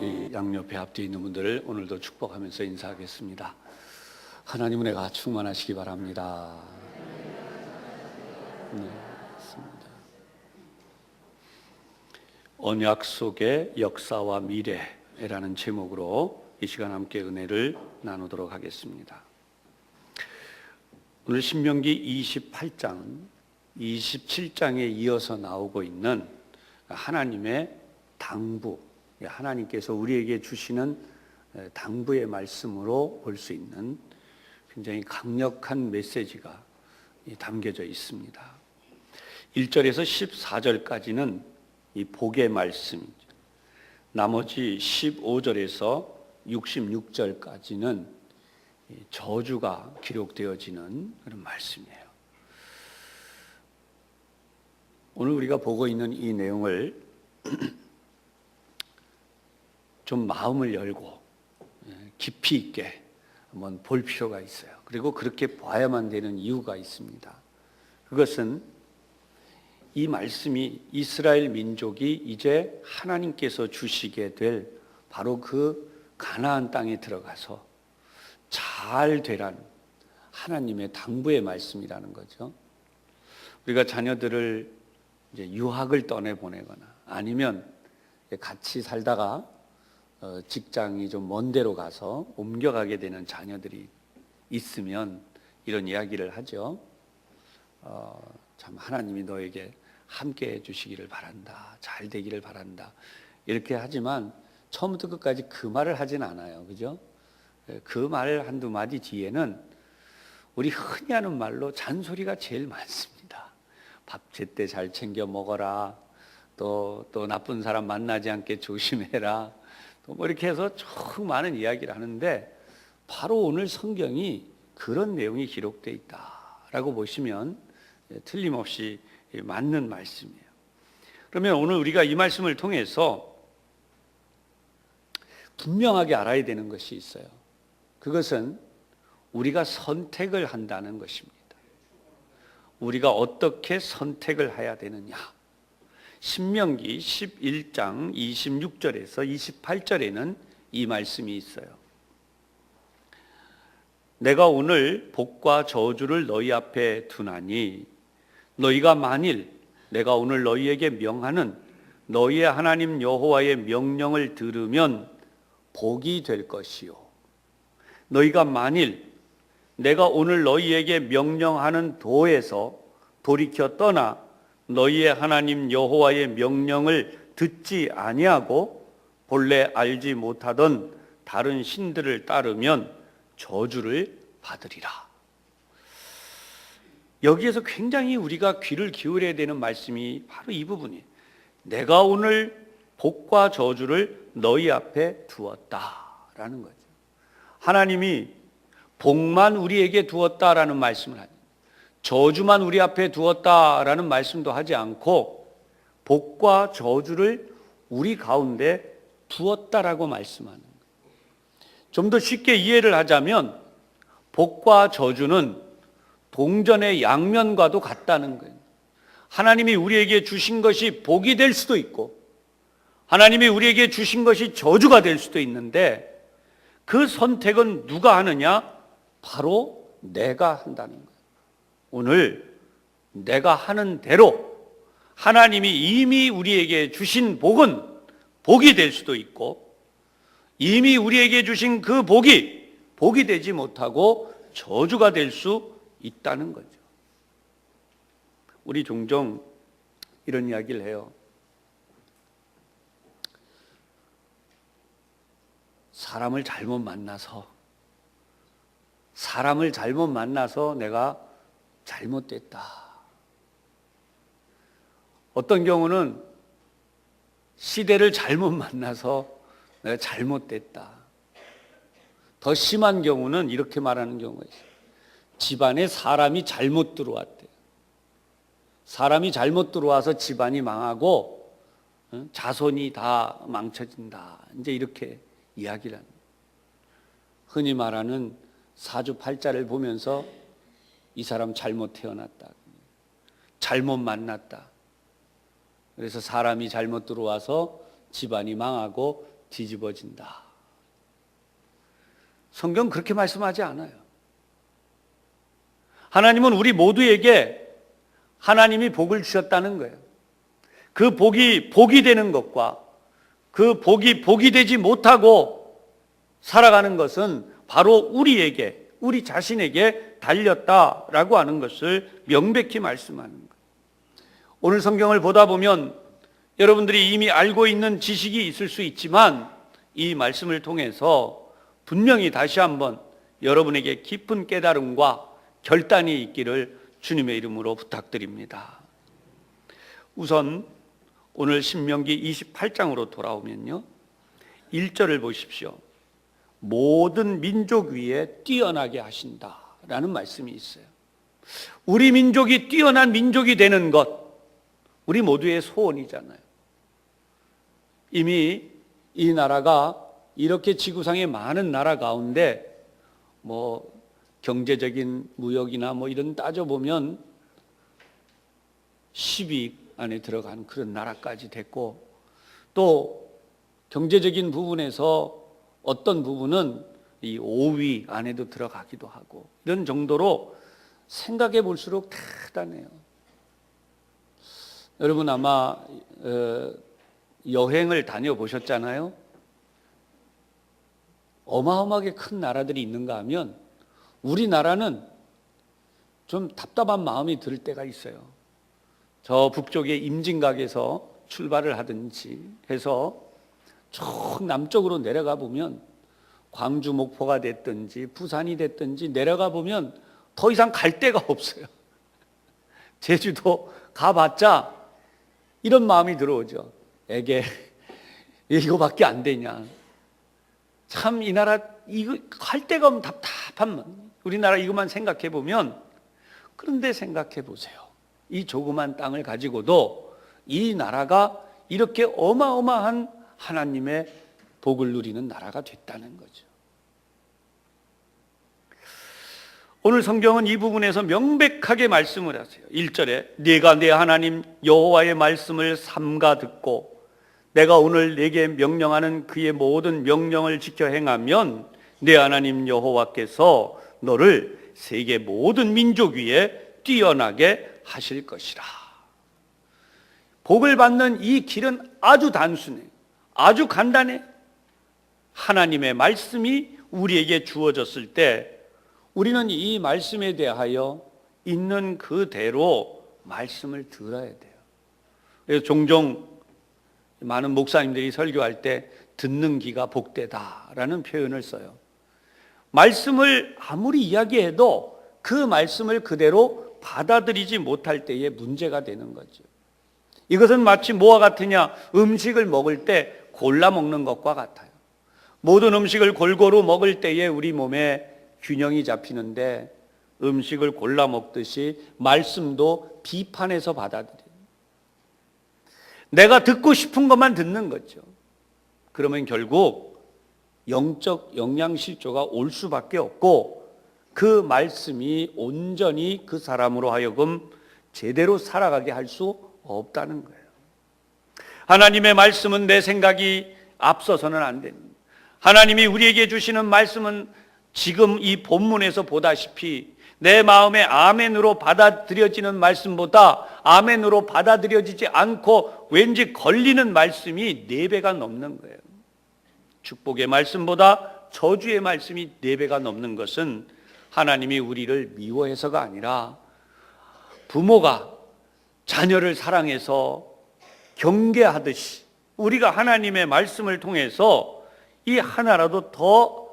이 양옆에 앞뒤에 있는 분들을 오늘도 축복하면서 인사하겠습니다. 하나님 은혜가 충만하시기 바랍니다. 네, 맞습니다. 언약 속의 역사와 미래라는 제목으로 이 시간 함께 은혜를 나누도록 하겠습니다. 오늘 신명기 28장, 27장에 이어서 나오고 있는 하나님의 당부, 하나님께서 우리에게 주시는 당부의 말씀으로 볼 수 있는 굉장히 강력한 메시지가 담겨져 있습니다. 1절에서 14절까지는 이 복의 말씀이죠. 나머지 15절에서 66절까지는 저주가 기록되어지는 그런 말씀이에요. 오늘 우리가 보고 있는 이 내용을 좀 마음을 열고 깊이 있게 한번 볼 필요가 있어요. 그리고 그렇게 봐야만 되는 이유가 있습니다. 그것은 이 말씀이 이스라엘 민족이 이제 하나님께서 주시게 될 바로 그 가나안 땅에 들어가서 잘 되란 하나님의 당부의 말씀이라는 거죠. 우리가 자녀들을 이제 유학을 떠내보내거나 아니면 같이 살다가 직장이 좀 먼 데로 가서 옮겨가게 되는 자녀들이 있으면 이런 이야기를 하죠. 참 하나님이 너에게 함께 해주시기를 바란다, 잘 되기를 바란다, 이렇게 하지만 처음부터 끝까지 그 말을 하진 않아요. 그죠? 그 말 한두 마디 뒤에는 우리 흔히 하는 말로 잔소리가 제일 많습니다. 밥 제때 잘 챙겨 먹어라, 또 나쁜 사람 만나지 않게 조심해라, 뭐 이렇게 해서 쭉 많은 이야기를 하는데 바로 오늘 성경이 그런 내용이 기록되어 있다라고 보시면 틀림없이 맞는 말씀이에요. 그러면 오늘 우리가 이 말씀을 통해서 분명하게 알아야 되는 것이 있어요. 그것은 우리가 선택을 한다는 것입니다. 우리가 어떻게 선택을 해야 되느냐. 신명기 11장 26절에서 28절에는 이 말씀이 있어요. 내가 오늘 복과 저주를 너희 앞에 두나니 너희가 만일 내가 오늘 너희에게 명하는 너희의 하나님 여호와의 명령을 들으면 복이 될 것이요, 너희가 만일 내가 오늘 너희에게 명령하는 도에서 돌이켜 떠나 너희의 하나님 여호와의 명령을 듣지 아니하고 본래 알지 못하던 다른 신들을 따르면 저주를 받으리라. 여기에서 굉장히 우리가 귀를 기울여야 되는 말씀이 바로 이 부분이에요. 내가 오늘 복과 저주를 너희 앞에 두었다라는 거죠. 하나님이 복만 우리에게 두었다라는 말씀을 하죠. 저주만 우리 앞에 두었다라는 말씀도 하지 않고 복과 저주를 우리 가운데 두었다라고 말씀하는 거예요. 좀 더 쉽게 이해를 하자면 복과 저주는 동전의 양면과도 같다는 거예요. 하나님이 우리에게 주신 것이 복이 될 수도 있고 하나님이 우리에게 주신 것이 저주가 될 수도 있는데 그 선택은 누가 하느냐? 바로 내가 한다는 거예요. 오늘 내가 하는 대로 하나님이 이미 우리에게 주신 복은 복이 될 수도 있고 이미 우리에게 주신 그 복이 되지 못하고 저주가 될 수 있다는 거죠. 우리 종종 이런 이야기를 해요. 사람을 잘못 만나서 내가 잘못됐다. 어떤 경우는 시대를 잘못 만나서 내가 잘못됐다. 더 심한 경우는 이렇게 말하는 경우가 있어요. 집안에 사람이 잘못 들어왔대요. 사람이 잘못 들어와서 집안이 망하고 자손이 다 망쳐진다. 이제 이렇게 이야기를 합니다. 흔히 말하는 사주팔자를 보면서 이 사람 잘못 태어났다, 잘못 만났다, 그래서 사람이 잘못 들어와서 집안이 망하고 뒤집어진다. 성경 그렇게 말씀하지 않아요. 하나님은 우리 모두에게 하나님이 복을 주셨다는 거예요. 그 복이 복이 되는 것과 그 복이 복이 되지 못하고 살아가는 것은 바로 우리에게, 우리 자신에게 달렸다라고 하는 것을 명백히 말씀하는 거예요. 오늘 성경을 보다 보면 여러분들이 이미 알고 있는 지식이 있을 수 있지만 이 말씀을 통해서 분명히 다시 한번 여러분에게 깊은 깨달음과 결단이 있기를 주님의 이름으로 부탁드립니다. 우선 오늘 신명기 28장으로 돌아오면요, 1절을 보십시오. 모든 민족 위에 뛰어나게 하신다라는 말씀이 있어요. 우리 민족이 뛰어난 민족이 되는 것, 우리 모두의 소원이잖아요. 이미 이 나라가 이렇게 지구상의 많은 나라 가운데 경제적인 무역이나 이런 따져보면 10위 안에 들어간 그런 나라까지 됐고, 또 경제적인 부분에서 어떤 부분은 이 5위 안에도 들어가기도 하고, 이런 정도로 생각해 볼수록 대단해요. 여러분 아마 여행을 다녀보셨잖아요. 어마어마하게 큰 나라들이 있는가 하면 우리나라는 좀 답답한 마음이 들 때가 있어요. 저 북쪽의 임진각에서 출발을 하든지 해서 쭉 남쪽으로 내려가 보면 광주 목포가 됐든지 부산이 됐든지 내려가 보면 더 이상 갈 데가 없어요. 제주도 가봤자 이런 마음이 들어오죠. 에게 이거밖에 안 되냐. 참 이 나라 이거 갈 데가 없는 답답한, 우리나라 이것만 생각해 보면, 그런데 생각해 보세요. 이 조그만 땅을 가지고도 이 나라가 이렇게 어마어마한 하나님의 복을 누리는 나라가 됐다는 거죠. 오늘 성경은 이 부분에서 명백하게 말씀을 하세요. 1절에 네가 내 하나님 여호와의 말씀을 삼가 듣고 내가 오늘 네게 명령하는 그의 모든 명령을 지켜 행하면 내 하나님 여호와께서 너를 세계 모든 민족 위에 뛰어나게 하실 것이라. 복을 받는 이 길은 아주 단순해, 아주 간단해. 하나님의 말씀이 우리에게 주어졌을 때 우리는 이 말씀에 대하여 있는 그대로 말씀을 들어야 돼요. 그래서 종종 많은 목사님들이 설교할 때 듣는 귀가 복되다라는 표현을 써요. 말씀을 아무리 이야기해도 그 말씀을 그대로 받아들이지 못할 때에 문제가 되는 거죠. 이것은 마치 뭐와 같으냐? 음식을 먹을 때 골라 먹는 것과 같아요. 모든 음식을 골고루 먹을 때에 우리 몸에 균형이 잡히는데, 음식을 골라 먹듯이 말씀도 비판해서 받아들여요. 내가 듣고 싶은 것만 듣는 거죠. 그러면 결국 영적 영양실조가 올 수밖에 없고, 그 말씀이 온전히 그 사람으로 하여금 제대로 살아가게 할 수 없다는 거예요. 하나님의 말씀은 내 생각이 앞서서는 안 됩니다. 하나님이 우리에게 주시는 말씀은 지금 이 본문에서 보다시피 내 마음에 아멘으로 받아들여지는 말씀보다 아멘으로 받아들여지지 않고 왠지 걸리는 말씀이 4배가 넘는 거예요. 축복의 말씀보다 저주의 말씀이 4배가 넘는 것은 하나님이 우리를 미워해서가 아니라 부모가 자녀를 사랑해서 경계하듯이 우리가 하나님의 말씀을 통해서 이 하나라도 더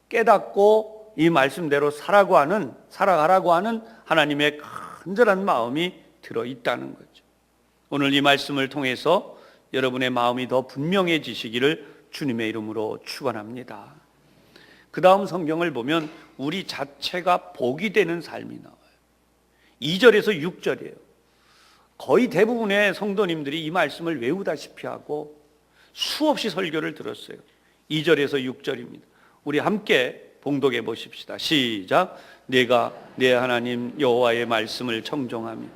깨닫고 이 말씀대로 살아가라고 하는 하나님의 간절한 마음이 들어있다는 거죠. 오늘 이 말씀을 통해서 여러분의 마음이 더 분명해지시기를 주님의 이름으로 축원합니다. 그 다음 성경을 보면 우리 자체가 복이 되는 삶이 나와요. 2절에서 6절이에요. 거의 대부분의 성도님들이 이 말씀을 외우다시피 하고 수없이 설교를 들었어요. 2절에서 6절입니다. 우리 함께 봉독해 보십시다. 시작. 내가 내 하나님 여호와의 말씀을 청종하며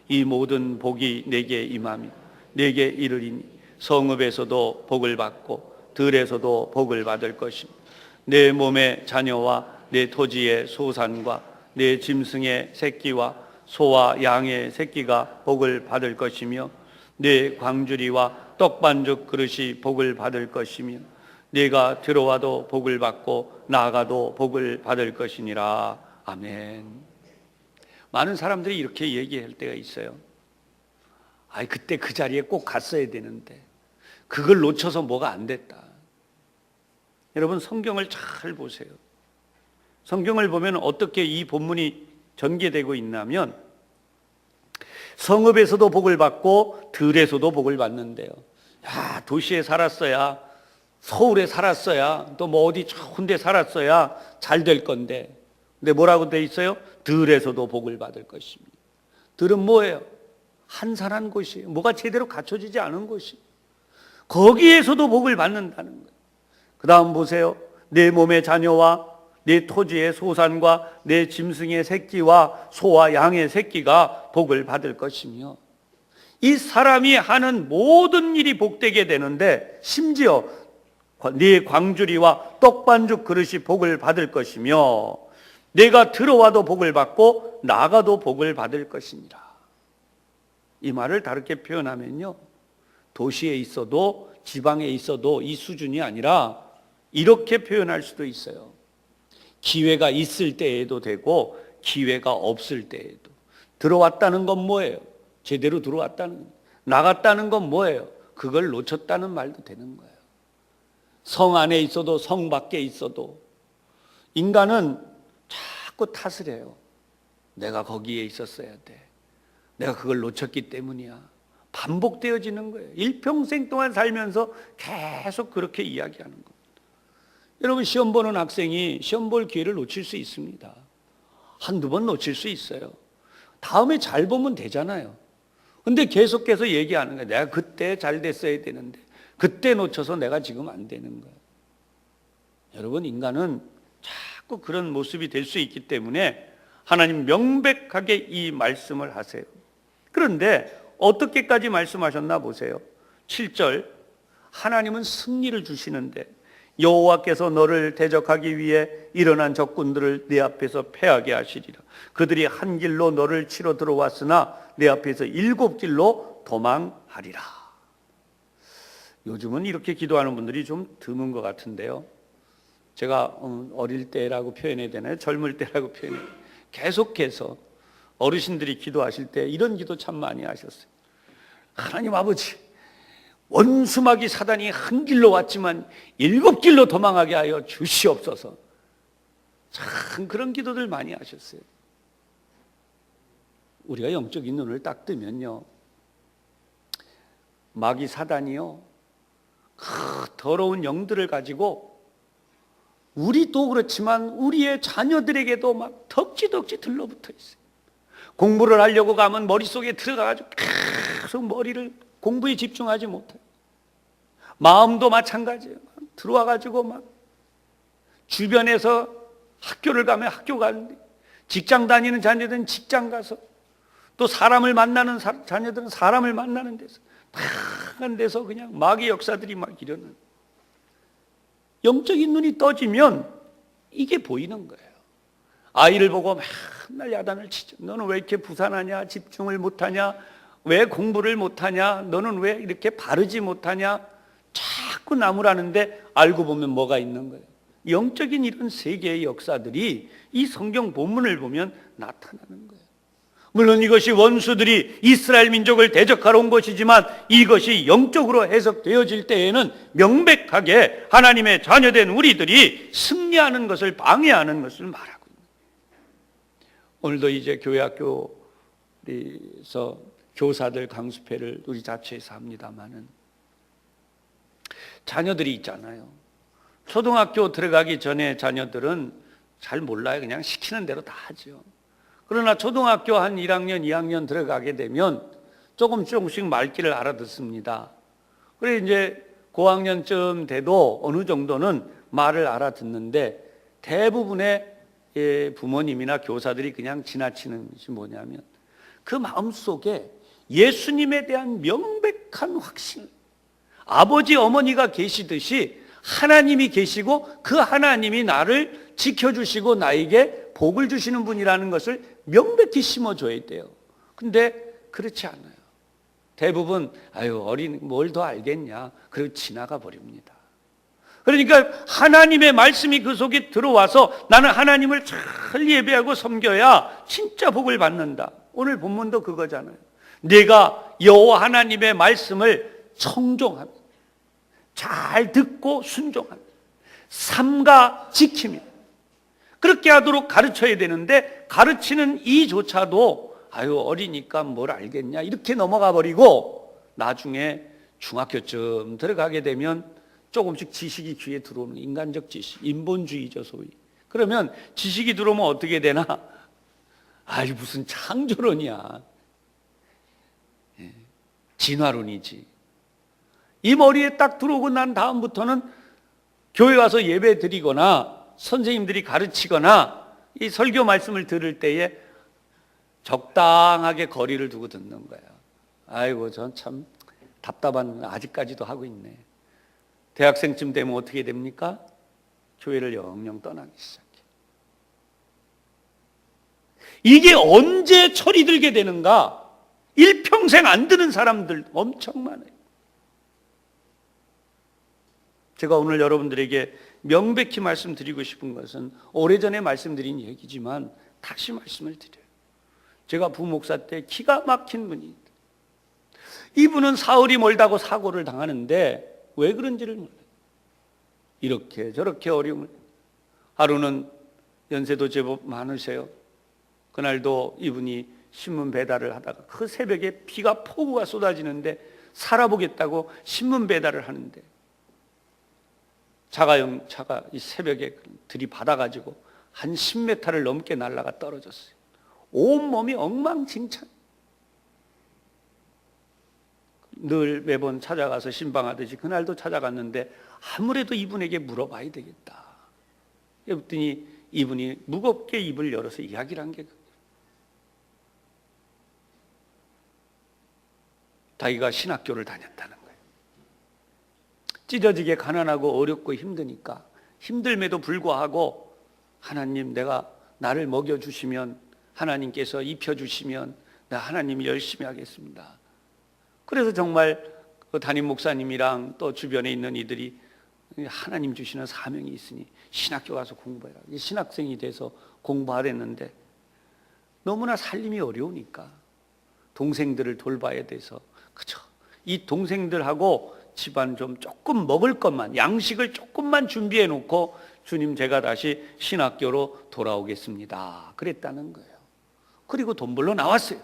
이 모든 복이 내게 임하며 내게 이르리니 성읍에서도 복을 받고 들에서도 복을 받을 것입니다. 내 몸의 자녀와 내 토지의 소산과 내 짐승의 새끼와 소와 양의 새끼가 복을 받을 것이며 내 광주리와 떡반죽 그릇이 복을 받을 것이며 내가 들어와도 복을 받고 나가도 복을 받을 것이니라. 아멘. 많은 사람들이 이렇게 얘기할 때가 있어요. 그때 그 자리에 꼭 갔어야 되는데 그걸 놓쳐서 뭐가 안 됐다. 여러분, 성경을 잘 보세요. 성경을 보면 어떻게 이 본문이 전개되고 있냐면 성읍에서도 복을 받고 들에서도 복을 받는데요. 도시에 살았어야, 서울에 살았어야, 또 뭐 어디 좋은 데 살았어야 잘 될 건데, 근데 뭐라고 돼 있어요? 들에서도 복을 받을 것입니다. 들은 뭐예요? 한산한 곳이에요. 뭐가 제대로 갖춰지지 않은 곳이. 거기에서도 복을 받는다는 거예요. 그 다음 보세요. 내 몸의 자녀와 내 토지의 소산과 내 짐승의 새끼와 소와 양의 새끼가 복을 받을 것이며, 이 사람이 하는 모든 일이 복되게 되는데 심지어 네 광주리와 떡반죽 그릇이 복을 받을 것이며 내가 들어와도 복을 받고 나가도 복을 받을 것이니라. 이 말을 다르게 표현하면요, 도시에 있어도 지방에 있어도 이 수준이 아니라 이렇게 표현할 수도 있어요. 기회가 있을 때에도 되고 기회가 없을 때에도. 들어왔다는 건 뭐예요? 제대로 들어왔다는 거예요. 나갔다는 건 뭐예요? 그걸 놓쳤다는 말도 되는 거예요. 성 안에 있어도 성 밖에 있어도 인간은 자꾸 탓을 해요. 내가 거기에 있었어야 돼. 내가 그걸 놓쳤기 때문이야. 반복되어지는 거예요. 일평생 동안 살면서 계속 그렇게 이야기하는 겁니다. 여러분, 시험 보는 학생이 시험 볼 기회를 놓칠 수 있습니다. 한두 번 놓칠 수 있어요. 다음에 잘 보면 되잖아요. 근데 계속해서 얘기하는 거예요. 내가 그때 잘 됐어야 되는데 그때 놓쳐서 내가 지금 안 되는 거예요. 여러분, 인간은 자꾸 그런 모습이 될 수 있기 때문에 하나님 명백하게 이 말씀을 하세요. 그런데 어떻게까지 말씀하셨나 보세요. 7절, 하나님은 승리를 주시는데 여호와께서 너를 대적하기 위해 일어난 적군들을 내 앞에서 패하게 하시리라. 그들이 한 길로 너를 치러 들어왔으나 내 앞에서 7길로 도망하리라. 요즘은 이렇게 기도하는 분들이 좀 드문 것 같은데요. 제가 어릴 때라고 표현해야 되나요? 젊을 때라고 표현해야 되나요? 계속해서 어르신들이 기도하실 때 이런 기도 참 많이 하셨어요. 하나님 아버지, 원수마귀 사단이 한 길로 왔지만 7길로 도망하게 하여 주시옵소서. 참 그런 기도들 많이 하셨어요. 우리가 영적인 눈을 딱 뜨면요, 마귀 사단이요, 그 더러운 영들을 가지고 우리도 그렇지만 우리의 자녀들에게도 막 덕지덕지 들러붙어 있어요. 공부를 하려고 가면 머릿속에 들어가가지고 계속 머리를 공부에 집중하지 못해요. 마음도 마찬가지예요. 들어와가지고 막 주변에서 학교를 가면 학교 가는데, 직장 다니는 자녀들은 직장 가서, 또 사람을 만나는 자녀들은 사람을 만나는 데서, 다양한 데서 그냥 마귀 역사들이 막 일어나는. 영적인 눈이 떠지면 이게 보이는 거예요. 아이를 보고 맨날 야단을 치죠. 너는 왜 이렇게 부산하냐? 집중을 못하냐? 왜 공부를 못하냐? 너는 왜 이렇게 바르지 못하냐? 자꾸 나무라는데 알고 보면 뭐가 있는 거예요? 영적인 이런 세계의 역사들이 이 성경 본문을 보면 나타나는 거예요. 물론 이것이 원수들이 이스라엘 민족을 대적하러 온 것이지만 이것이 영적으로 해석되어질 때에는 명백하게 하나님의 자녀된 우리들이 승리하는 것을 방해하는 것을 말하고 있는 거예요. 오늘도 이제 교회 학교에서 교사들 강습회를 우리 자체에서 합니다마는 자녀들이 있잖아요. 초등학교 들어가기 전에 자녀들은 잘 몰라요. 그냥 시키는 대로 다 하죠. 그러나 초등학교 한 1학년, 2학년 들어가게 되면 조금씩 말귀를 알아듣습니다. 그래 이제 고학년쯤 돼도 어느 정도는 말을 알아듣는데, 대부분의 부모님이나 교사들이 그냥 지나치는 것이 뭐냐면 그 마음속에 예수님에 대한 명백한 확신, 아버지 어머니가 계시듯이 하나님이 계시고 그 하나님이 나를 지켜주시고 나에게 복을 주시는 분이라는 것을 명백히 심어줘야 돼요. 근데 그렇지 않아요. 대부분 어린 뭘 더 알겠냐 그리고 지나가 버립니다. 그러니까 하나님의 말씀이 그 속에 들어와서 나는 하나님을 잘 예배하고 섬겨야 진짜 복을 받는다. 오늘 본문도 그거잖아요. 내가 여호와 하나님의 말씀을 청종합니다. 잘 듣고 순종합니다. 삼가 지킵니다. 그렇게 하도록 가르쳐야 되는데 가르치는 이조차도 어리니까 뭘 알겠냐 이렇게 넘어가 버리고 나중에 중학교쯤 들어가게 되면 조금씩 지식이 귀에 들어오는 인간적 지식, 인본주의죠 소위. 그러면 지식이 들어오면 어떻게 되나? 무슨 창조론이야. 진화론이지. 이 머리에 딱 들어오고 난 다음부터는 교회 와서 예배 드리거나 선생님들이 가르치거나 이 설교 말씀을 들을 때에 적당하게 거리를 두고 듣는 거야. 전 참 답답한 아직까지도 하고 있네. 대학생쯤 되면 어떻게 됩니까? 교회를 영영 떠나기 시작해. 이게 언제 철이 들게 되는가? 일평생 안 드는 사람들 엄청 많아요. 제가 오늘 여러분들에게 명백히 말씀드리고 싶은 것은 오래전에 말씀드린 얘기지만 다시 말씀을 드려요. 제가 부목사 때 기가 막힌 분이 있다. 이분은 사흘이 멀다고 사고를 당하는데 왜 그런지를 몰라요. 이렇게 저렇게 어려움을. 하루는 연세도 제법 많으세요. 그날도 이분이 신문 배달을 하다가 그 새벽에 비가 폭우가 쏟아지는데 살아보겠다고 신문 배달을 하는데 자가용 차가 이 새벽에 들이받아가지고 한 10m를 넘게 날아가 떨어졌어요. 온몸이 엉망진창. 늘 매번 찾아가서 신방하듯이 그날도 찾아갔는데 아무래도 이분에게 물어봐야 되겠다. 그랬더니 이분이 무겁게 입을 열어서 이야기를 한 게 자기가 신학교를 다녔다는 거예요. 찢어지게 가난하고 어렵고 힘드니까 힘듦에도 불구하고 하나님 내가 나를 먹여주시면 하나님께서 입혀주시면 나 하나님이 열심히 하겠습니다. 그래서 정말 그 담임 목사님이랑 또 주변에 있는 이들이 하나님 주시는 사명이 있으니 신학교 가서 공부해라. 신학생이 돼서 공부하랬는데 너무나 살림이 어려우니까 동생들을 돌봐야 돼서 그죠. 이 동생들하고 집안 좀 조금 먹을 것만 양식을 조금만 준비해 놓고 주님 제가 다시 신학교로 돌아오겠습니다. 그랬다는 거예요. 그리고 돈 벌러 나왔어요.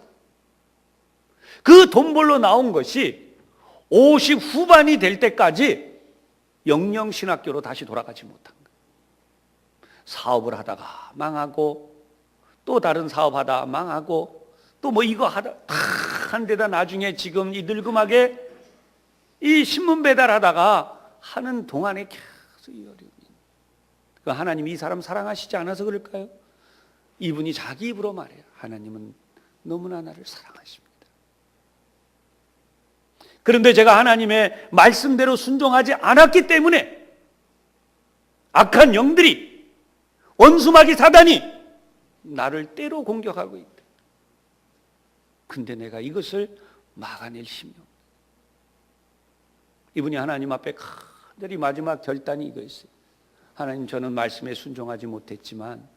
그 돈 벌러 나온 것이 50 후반이 될 때까지 영영 신학교로 다시 돌아가지 못한 거예요. 사업을 하다가 망하고 또 다른 사업하다 망하고 또 뭐 이거 하다 다 한 데다 나중에 지금 이 늙음하게 이 신문 배달하다가 하는 동안에 계속 이 어려움이. 하나님이 이 사람 사랑하시지 않아서 그럴까요? 이분이 자기 입으로 말해요. 하나님은 너무나 나를 사랑하십니다. 그런데 제가 하나님의 말씀대로 순종하지 않았기 때문에 악한 영들이 원수마귀 사단이 나를 때로 공격하고 있다. 근데 내가 이것을 막아낼 힘이 없다. 이분이 하나님 앞에 간절히 마지막 결단이 이거였어요. 하나님 저는 말씀에 순종하지 못했지만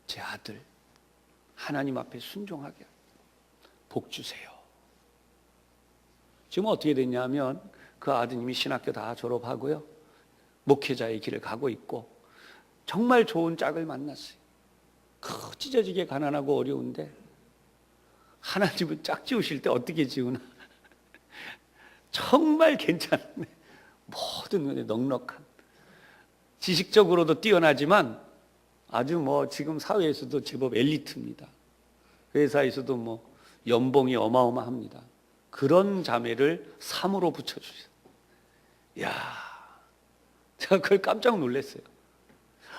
제 아들 하나님 앞에 순종하게 복 주세요. 지금 어떻게 됐냐면 그 아드님이 신학교 다 졸업하고요. 목회자의 길을 가고 있고 정말 좋은 짝을 만났어요. 찢어지게 가난하고 어려운데 하나님은 짝 지우실 때 어떻게 지우나? 정말 괜찮네. 모든 면에 넉넉한. 지식적으로도 뛰어나지만 아주 지금 사회에서도 제법 엘리트입니다. 회사에서도 연봉이 어마어마합니다. 그런 자매를 3으로 붙여주세요. 이야, 제가 그걸 깜짝 놀랐어요.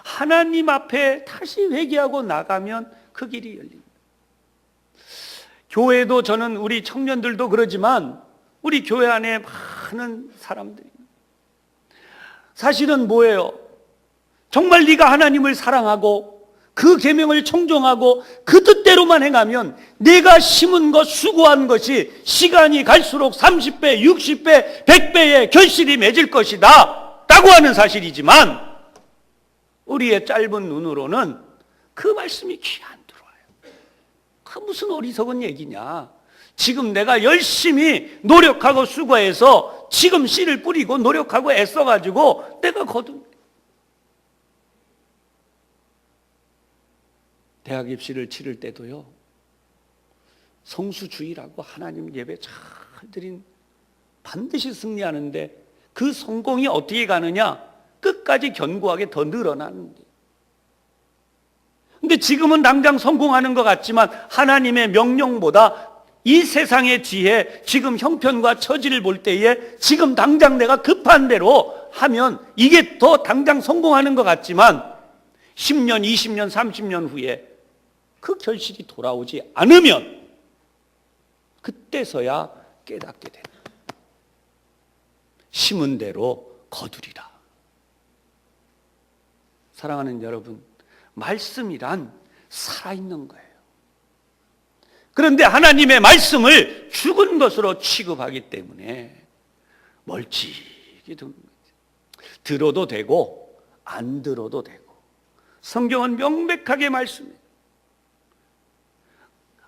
하나님 앞에 다시 회개하고 나가면 그 길이 열립니다. 교회도 저는 우리 청년들도 그러지만 우리 교회 안에 많은 사람들이 사실은 뭐예요? 정말 네가 하나님을 사랑하고 그 계명을 청종하고 그 뜻대로만 행하면 내가 심은 것, 수고한 것이 시간이 갈수록 30배, 60배, 100배의 결실이 맺을 것이다 라고 하는 사실이지만, 우리의 짧은 눈으로는 그 말씀이 귀에 안 들어와요. 그 무슨 어리석은 얘기냐. 지금 내가 열심히 노력하고 수고해서 지금 씨를 뿌리고 노력하고 애써가지고 내가 거둔, 대학 입시를 치를 때도요, 성수주의라고 하나님 예배 잘 드린 반드시 승리하는데 그 성공이 어떻게 가느냐? 끝까지 견고하게 더 늘어나는데. 근데 지금은 당장 성공하는 것 같지만 하나님의 명령보다 이 세상의 지혜, 지금 형편과 처지를 볼 때에 지금 당장 내가 급한 대로 하면 이게 더 당장 성공하는 것 같지만 10년, 20년, 30년 후에 그 결실이 돌아오지 않으면 그때서야 깨닫게 된다. 심은 대로 거두리라. 사랑하는 여러분, 말씀이란 살아있는 거예요. 그런데 하나님의 말씀을 죽은 것으로 취급하기 때문에 멀찍이 두는 거죠. 들어도 되고 안 들어도 되고. 성경은 명백하게 말씀해요.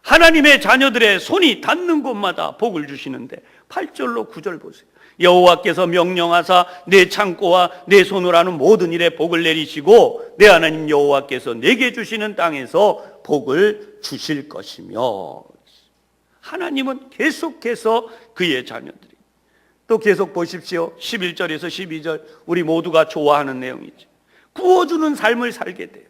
하나님의 자녀들의 손이 닿는 곳마다 복을 주시는데 8절로 9절 보세요. 여호와께서 명령하사 내 창고와 내 손으로 하는 모든 일에 복을 내리시고 내 하나님 여호와께서 내게 주시는 땅에서 복을 주실 것이며. 하나님은 계속해서 그의 자녀들이, 또 계속 보십시오. 11절에서 12절 우리 모두가 좋아하는 내용이죠. 구워주는 삶을 살게 돼요.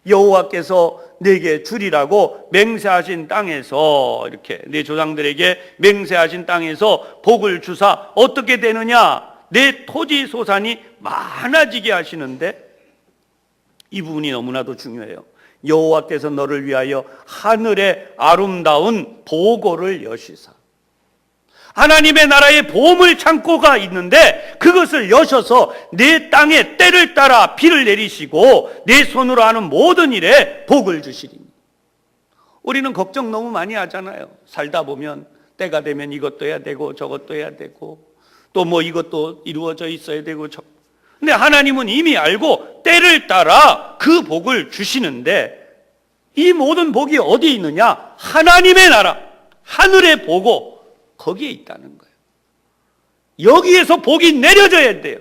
여호와께서 내게 주리라고 맹세하신 땅에서, 이렇게 내 조상들에게 맹세하신 땅에서 복을 주사 어떻게 되느냐? 내 토지 소산이 많아지게 하시는데, 이 부분이 너무나도 중요해요. 여호와께서 너를 위하여 하늘의 아름다운 보고를 여시사. 하나님의 나라의 보물 창고가 있는데 그것을 여셔서 내 땅에 때를 따라 비를 내리시고 내 손으로 하는 모든 일에 복을 주시리니. 우리는 걱정 너무 많이 하잖아요. 살다 보면 때가 되면 이것도 해야 되고 저것도 해야 되고 또 뭐 이것도 이루어져 있어야 되고 근데 하나님은 이미 알고 때를 따라 그 복을 주시는데, 이 모든 복이 어디에 있느냐? 하나님의 나라, 하늘의 보고, 거기에 있다는 거예요. 여기에서 복이 내려져야 돼요.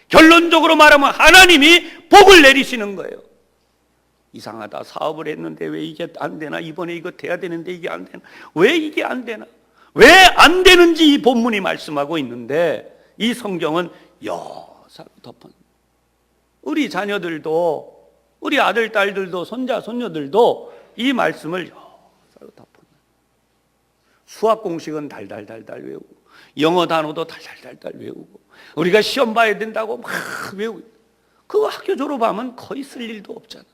결론적으로 말하면 하나님이 복을 내리시는 거예요. 이상하다. 사업을 했는데 왜 이게 안 되나? 이번에 이거 돼야 되는데 이게 안 되나? 왜 이게 안 되나? 왜 안 되는지 이 본문이 말씀하고 있는데, 이 성경은 여사로 덮은, 우리 자녀들도, 우리 아들, 딸들도, 손자, 손녀들도 이 말씀을 여사로 덮은. 수학 공식은 달달달달 외우고, 영어 단어도 달달달달 외우고, 우리가 시험 봐야 된다고 막 외우고, 그거 학교 졸업하면 거의 쓸 일도 없잖아요.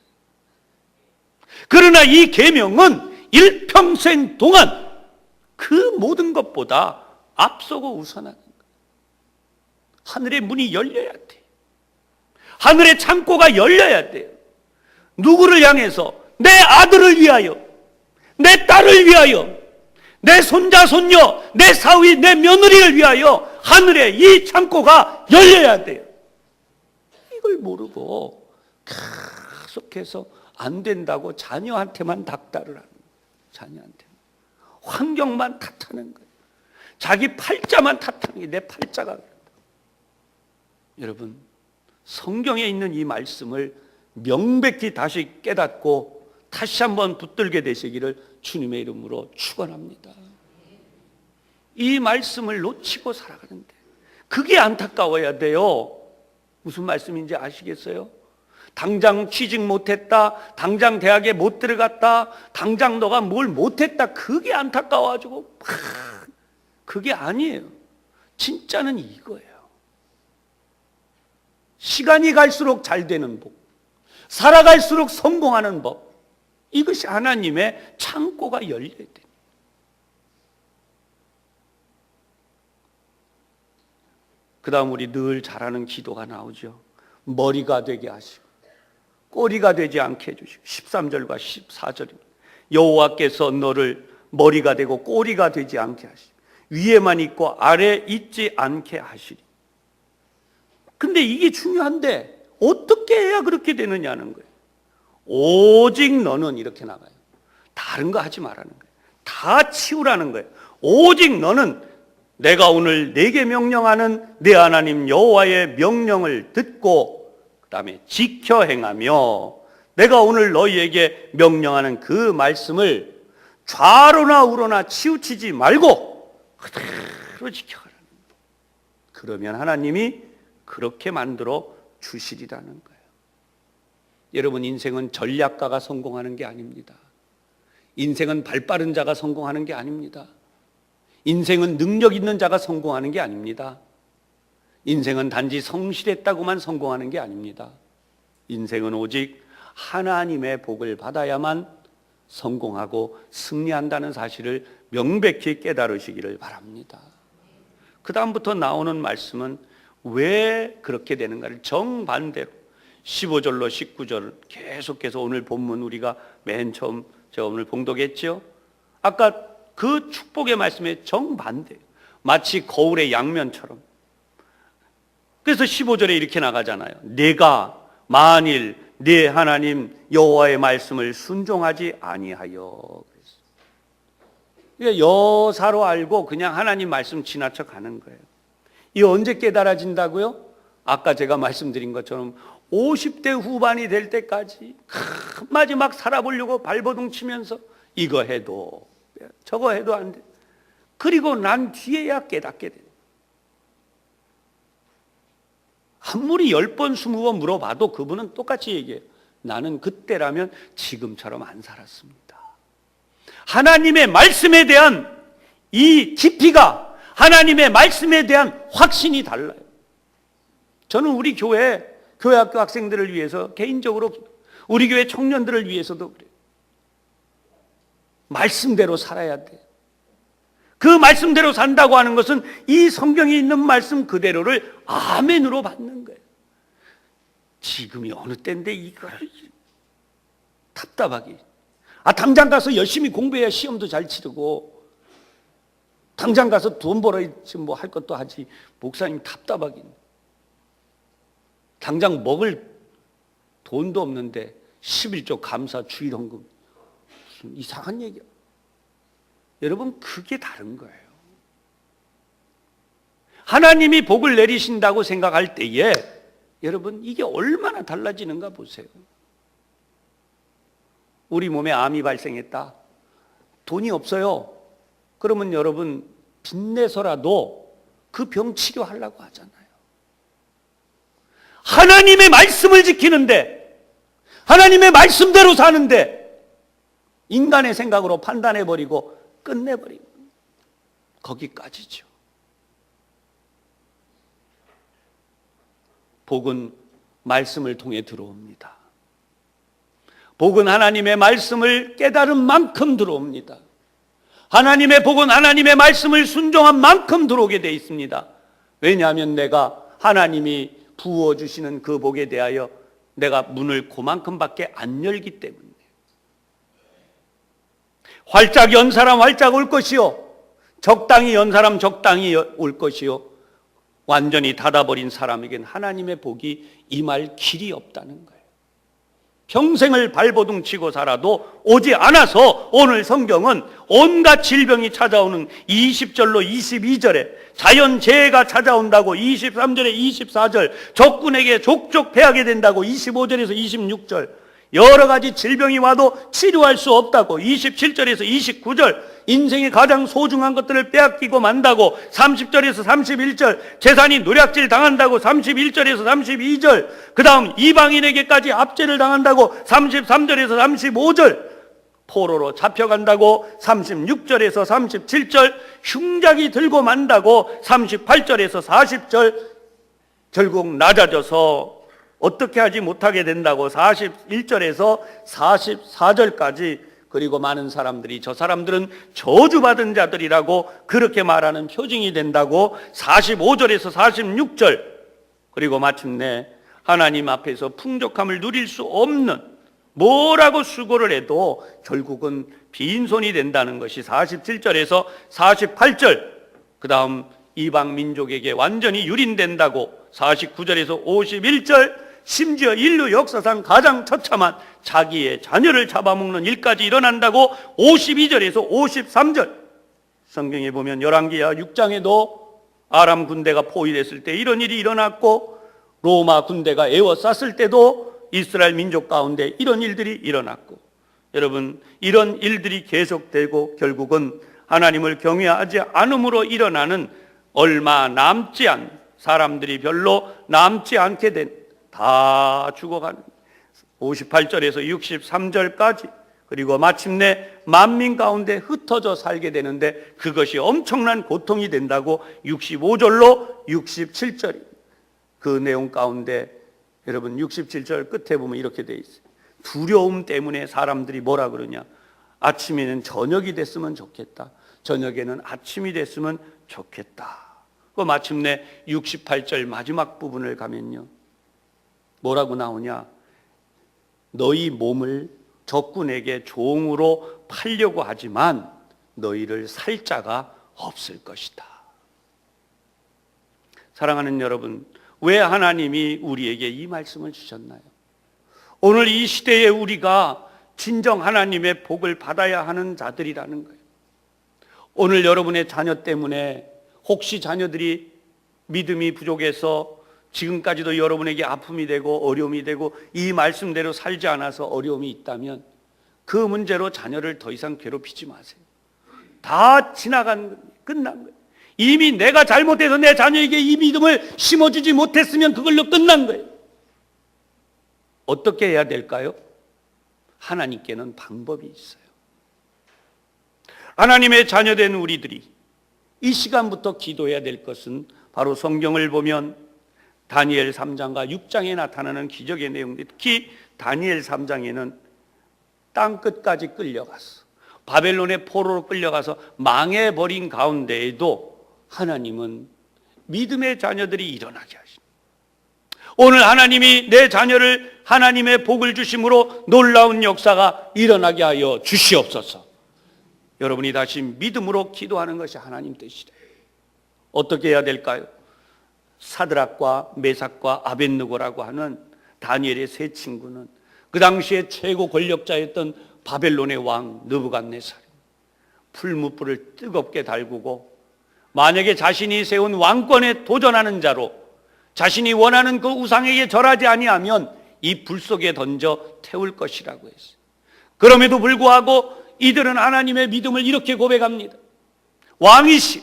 그러나 이 계명은 일평생 동안 그 모든 것보다 앞서고 우선하는 거예요. 하늘의 문이 열려야 돼. 하늘의 창고가 열려야 돼요. 누구를 향해서? 내 아들을 위하여, 내 딸을 위하여, 내 손자, 손녀, 내 사위, 내 며느리를 위하여 하늘의 이 창고가 열려야 돼요. 이걸 모르고 계속해서 안 된다고 자녀한테만 닥달을 하는 거예요. 자녀한테 환경만 탓하는 거예요. 자기 팔자만 탓하는 거예요. 내 팔자가 그런다. 여러분, 성경에 있는 이 말씀을 명백히 다시 깨닫고 다시 한번 붙들게 되시기를 주님의 이름으로 축원합니다. 이 말씀을 놓치고 살아가는데 그게 안타까워야 돼요. 무슨 말씀인지 아시겠어요? 당장 취직 못했다, 당장 대학에 못 들어갔다, 당장 너가 뭘 못했다, 그게 안타까워가지고 그게 아니에요. 진짜는 이거예요. 시간이 갈수록 잘 되는 법, 살아갈수록 성공하는 법, 이것이 하나님의 창고가 열려야 돼요. 그 다음 우리 늘 잘하는 기도가 나오죠. 머리가 되게 하시고 꼬리가 되지 않게 해주시고 13절과 14절입니다. 여호와께서 너를 머리가 되고 꼬리가 되지 않게 하시고 위에만 있고 아래 있지 않게 하시리. 근데 이게 중요한데 어떻게 해야 그렇게 되느냐는 거예요. 오직 너는 이렇게 나가요. 다른 거 하지 말라는 거예요. 다 치우라는 거예요. 오직 너는 내가 오늘 내게 명령하는 내 하나님 여호와의 명령을 듣고 그 다음에 지켜 행하며 내가 오늘 너희에게 명령하는 그 말씀을 좌로나 우로나 치우치지 말고 그대로 지켜가라는 거예요. 그러면 하나님이 그렇게 만들어 주시리라는 거예요. 여러분, 인생은 전략가가 성공하는 게 아닙니다. 인생은 발빠른 자가 성공하는 게 아닙니다. 인생은 능력 있는 자가 성공하는 게 아닙니다. 인생은 단지 성실했다고만 성공하는 게 아닙니다. 인생은 오직 하나님의 복을 받아야만 성공하고 승리한다는 사실을 명백히 깨달으시기를 바랍니다. 그 다음부터 나오는 말씀은 왜 그렇게 되는가를 정반대로 15절로 19절 계속해서 오늘 본문 우리가 맨 처음 제가 오늘 봉독했죠. 아까 그 축복의 말씀에 정반대, 마치 거울의 양면처럼. 그래서 15절에 이렇게 나가잖아요. 내가 만일 네 하나님 여호와의 말씀을 순종하지 아니하여. 그러니까 여사로 알고 그냥 하나님 말씀 지나쳐 가는 거예요. 이 언제 깨달아진다고요? 아까 제가 말씀드린 것처럼 50대 후반이 될 때까지 마지막 살아보려고 발버둥 치면서 이거 해도 저거 해도 안 돼. 그리고 난 뒤에야 깨닫게 돼. 아무리 10번 20번 물어봐도 그분은 똑같이 얘기해요. 나는 그때라면 지금처럼 안 살았습니다. 하나님의 말씀에 대한 이 깊이가, 하나님의 말씀에 대한 확신이 달라요. 저는 우리 교회 학교 학생들을 위해서, 개인적으로 우리 교회 청년들을 위해서도 그래요. 말씀대로 살아야 돼. 그 말씀대로 산다고 하는 것은 이 성경에 있는 말씀 그대로를 아멘으로 받는 거예요. 지금이 어느 때인데 이걸 답답하게. 당장 가서 열심히 공부해야 시험도 잘 치르고, 당장 가서 돈 벌어야지 뭐 할 것도 하지. 목사님 답답하긴. 당장 먹을 돈도 없는데 11조 감사 주일헌금. 무슨 이상한 얘기야. 여러분, 그게 다른 거예요. 하나님이 복을 내리신다고 생각할 때에 여러분, 이게 얼마나 달라지는가 보세요. 우리 몸에 암이 발생했다. 돈이 없어요. 그러면 여러분, 빚내서라도 그 병 치료하려고 하잖아요. 하나님의 말씀을 지키는데, 하나님의 말씀대로 사는데 인간의 생각으로 판단해버리고 끝내버리고, 거기까지죠. 복은 말씀을 통해 들어옵니다. 복은 하나님의 말씀을 깨달은 만큼 들어옵니다. 하나님의 복은 하나님의 말씀을 순종한 만큼 들어오게 되어 있습니다. 왜냐하면 내가 하나님이 부어주시는 그 복에 대하여 내가 문을 그만큼밖에 안 열기 때문에. 활짝 연 사람 활짝 올 것이요, 적당히 연 사람 적당히 올 것이요, 완전히 닫아버린 사람에겐 하나님의 복이 임할 길이 없다는 거예요. 평생을 발버둥 치고 살아도 오지 않아서 오늘 성경은 온갖 질병이 찾아오는 20절로 22절에 자연재해가 찾아온다고 23절에 24절, 적군에게 족족 패하게 된다고 25절에서 26절, 여러 가지 질병이 와도 치료할 수 없다고 27절에서 29절, 인생의 가장 소중한 것들을 빼앗기고 만다고 30절에서 31절, 재산이 노략질 당한다고 31절에서 32절, 그 다음 이방인에게까지 압제를 당한다고 33절에서 35절, 포로로 잡혀간다고 36절에서 37절, 흉작이 들고 만다고 38절에서 40절, 결국 낮아져서 어떻게 하지 못하게 된다고 41절에서 44절까지 그리고 많은 사람들이 저 사람들은 저주받은 자들이라고 그렇게 말하는 표징이 된다고 45절에서 46절, 그리고 마침내 하나님 앞에서 풍족함을 누릴 수 없는, 뭐라고 수고를 해도 결국은 빈손이 된다는 것이 47절에서 48절, 그 다음 이방 민족에게 완전히 유린된다고 49절에서 51절, 심지어 인류 역사상 가장 처참한 자기의 자녀를 잡아먹는 일까지 일어난다고 52절에서 53절. 성경에 보면 열왕기야 6장에도 아람 군대가 포위됐을 때 이런 일이 일어났고, 로마 군대가 에워쌌을 때도 이스라엘 민족 가운데 이런 일들이 일어났고, 여러분, 이런 일들이 계속되고 결국은 하나님을 경외하지 않음으로 일어나는, 얼마 남지 않은, 사람들이 별로 남지 않게 된, 다 죽어가는 58절에서 63절까지, 그리고 마침내 만민 가운데 흩어져 살게 되는데 그것이 엄청난 고통이 된다고 65절로 67절. 그 내용 가운데 여러분 67절 끝에 보면 이렇게 돼 있어요. 두려움 때문에 사람들이 뭐라 그러냐, 아침에는 저녁이 됐으면 좋겠다, 저녁에는 아침이 됐으면 좋겠다. 그 마침내 68절 마지막 부분을 가면요, 뭐라고 나오냐, 너희 몸을 적군에게 종으로 팔려고 하지만 너희를 살 자가 없을 것이다. 사랑하는 여러분, 왜 하나님이 우리에게 이 말씀을 주셨나요? 오늘 이 시대에 우리가 진정 하나님의 복을 받아야 하는 자들이라는 거예요. 오늘 여러분의 자녀 때문에 혹시 자녀들이 믿음이 부족해서 지금까지도 여러분에게 아픔이 되고 어려움이 되고 이 말씀대로 살지 않아서 어려움이 있다면 그 문제로 자녀를 더 이상 괴롭히지 마세요. 다 지나간 거예요. 끝난 거예요. 이미 내가 잘못해서 내 자녀에게 이 믿음을 심어주지 못했으면 그걸로 끝난 거예요. 어떻게 해야 될까요? 하나님께는 방법이 있어요. 하나님의 자녀된 우리들이 이 시간부터 기도해야 될 것은 바로 성경을 보면 다니엘 3장과 6장에 나타나는 기적의 내용들, 특히 다니엘 3장에는 땅 끝까지 끌려가서 바벨론의 포로로 끌려가서 망해버린 가운데에도 하나님은 믿음의 자녀들이 일어나게 하십니다. 오늘 하나님이 내 자녀를 하나님의 복을 주심으로 놀라운 역사가 일어나게 하여 주시옵소서. 여러분이 다시 믿음으로 기도하는 것이 하나님 뜻이래요. 어떻게 해야 될까요? 사드락과 메삭과 아벳느고라고 하는 다니엘의 세 친구는 그 당시에 최고 권력자였던 바벨론의 왕 느부갓네살, 풀무불을 뜨겁게 달구고 만약에 자신이 세운 왕권에 도전하는 자로 자신이 원하는 그 우상에게 절하지 아니하면 이 불 속에 던져 태울 것이라고 했어요. 그럼에도 불구하고 이들은 하나님의 믿음을 이렇게 고백합니다. 왕이시여,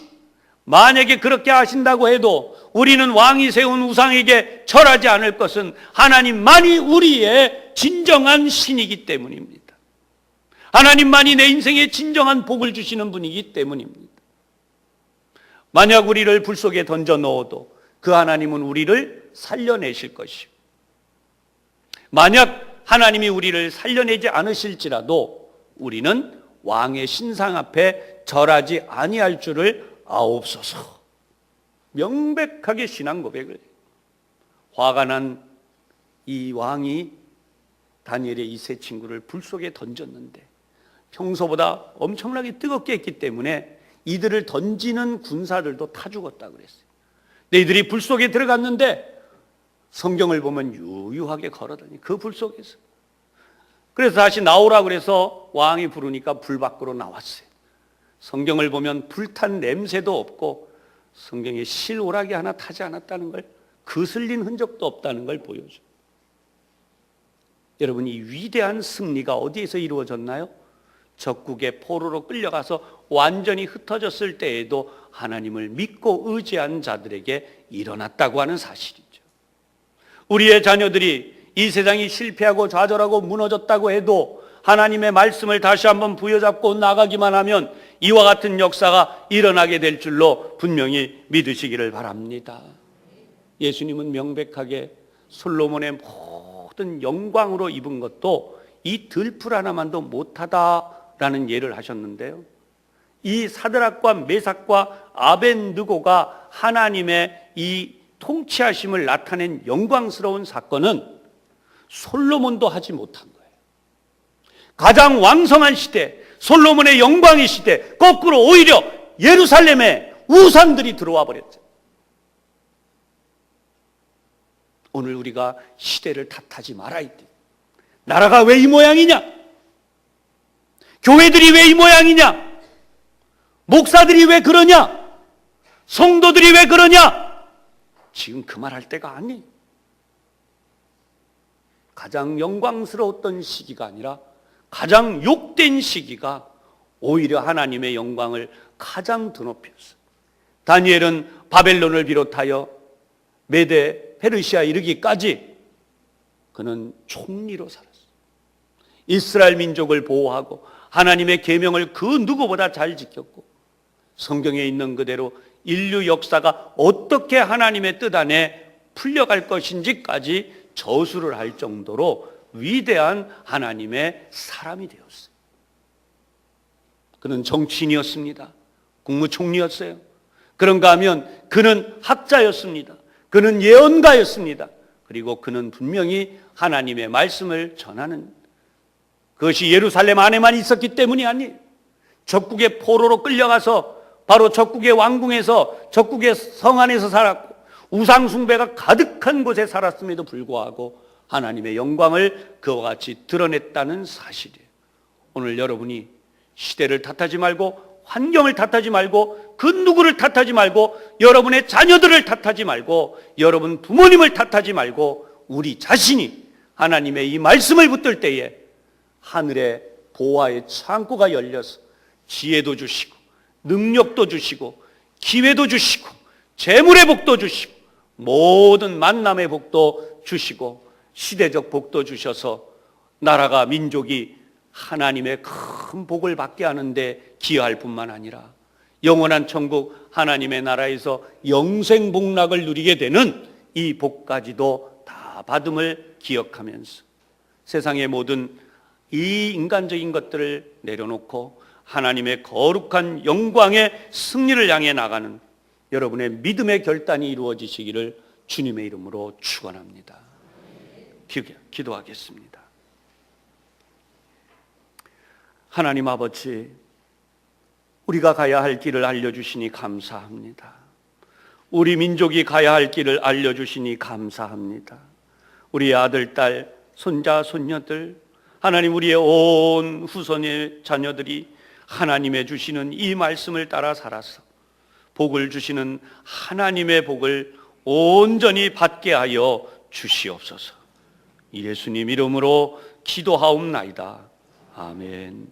만약에 그렇게 하신다고 해도 우리는 왕이 세운 우상에게 절하지 않을 것은 하나님만이 우리의 진정한 신이기 때문입니다. 하나님만이 내 인생에 진정한 복을 주시는 분이기 때문입니다. 만약 우리를 불 속에 던져 넣어도 그 하나님은 우리를 살려내실 것이고, 만약 하나님이 우리를 살려내지 않으실지라도 우리는 왕의 신상 앞에 절하지 아니할 줄을 아옵소서. 명백하게 신앙 고백을 해요. 화가 난 이 왕이 다니엘의 이 세 친구를 불 속에 던졌는데 평소보다 엄청나게 뜨겁게 했기 때문에 이들을 던지는 군사들도 타 죽었다 그랬어요. 근데 이들이 불 속에 들어갔는데 성경을 보면 유유하게 걸어다니 그 불 속에서. 그래서 다시 나오라 그래서 왕이 부르니까 불 밖으로 나왔어요. 성경을 보면 불탄 냄새도 없고 성경에 실오라기 하나 타지 않았다는 걸, 그슬린 흔적도 없다는 걸 보여줘요. 여러분, 이 위대한 승리가 어디에서 이루어졌나요? 적국의 포로로 끌려가서 완전히 흩어졌을 때에도 하나님을 믿고 의지한 자들에게 일어났다고 하는 사실이죠. 우리의 자녀들이 이 세상이 실패하고 좌절하고 무너졌다고 해도 하나님의 말씀을 다시 한번 부여잡고 나가기만 하면 이와 같은 역사가 일어나게 될 줄로 분명히 믿으시기를 바랍니다. 예수님은 명백하게 솔로몬의 모든 영광으로 입은 것도 이 들풀 하나만도 못하다 라는 예를 하셨는데요. 이 사드락과 메삭과 아벤느고가 하나님의 이 통치하심을 나타낸 영광스러운 사건은 솔로몬도 하지 못한 거예요. 가장 왕성한 시대, 솔로몬의 영광의 시대, 거꾸로 오히려 예루살렘에 우상들이 들어와 버렸죠. 오늘 우리가 시대를 탓하지 말아야 돼. 나라가 왜 이 모양이냐? 교회들이 왜 이 모양이냐? 목사들이 왜 그러냐? 성도들이 왜 그러냐? 지금 그 말 할 때가 아니에요. 가장 영광스러웠던 시기가 아니라 가장 욕된 시기가 오히려 하나님의 영광을 가장 드높였어요. 다니엘은 바벨론을 비롯하여 메데, 페르시아 이르기까지 그는 총리로 살았어요. 이스라엘 민족을 보호하고 하나님의 계명을 그 누구보다 잘 지켰고 성경에 있는 그대로 인류 역사가 어떻게 하나님의 뜻 안에 풀려갈 것인지까지 저수를 할 정도로 위대한 하나님의 사람이 되었어요. 그는 정치인이었습니다. 국무총리였어요. 그런가 하면 그는 학자였습니다. 그는 예언가였습니다. 그리고 그는 분명히 하나님의 말씀을 전하는, 그것이 예루살렘 안에만 있었기 때문이 아니에요. 적국의 포로로 끌려가서 바로 적국의 왕궁에서, 적국의 성 안에서 살았고 우상 숭배가 가득한 곳에 살았음에도 불구하고 하나님의 영광을 그와 같이 드러냈다는 사실이에요. 오늘 여러분이 시대를 탓하지 말고, 환경을 탓하지 말고, 그 누구를 탓하지 말고, 여러분의 자녀들을 탓하지 말고, 여러분 부모님을 탓하지 말고, 우리 자신이 하나님의 이 말씀을 붙들 때에 하늘의 보화의 창고가 열려서 지혜도 주시고 능력도 주시고 기회도 주시고 재물의 복도 주시고 모든 만남의 복도 주시고 시대적 복도 주셔서 나라가, 민족이 하나님의 큰 복을 받게 하는데 기여할 뿐만 아니라 영원한 천국 하나님의 나라에서 영생복락을 누리게 되는 이 복까지도 다 받음을 기억하면서 세상의 모든 이 인간적인 것들을 내려놓고 하나님의 거룩한 영광의 승리를 향해 나가는 여러분의 믿음의 결단이 이루어지시기를 주님의 이름으로 축원합니다. 기도하겠습니다. 하나님 아버지, 우리가 가야 할 길을 알려주시니 감사합니다. 우리 민족이 가야 할 길을 알려주시니 감사합니다. 우리 아들, 딸, 손자, 손녀들, 하나님, 우리의 온 후손의 자녀들이 하나님의 주시는 이 말씀을 따라 살아서 복을 주시는 하나님의 복을 온전히 받게 하여 주시옵소서. 예수님 이름으로 기도하옵나이다. 아멘.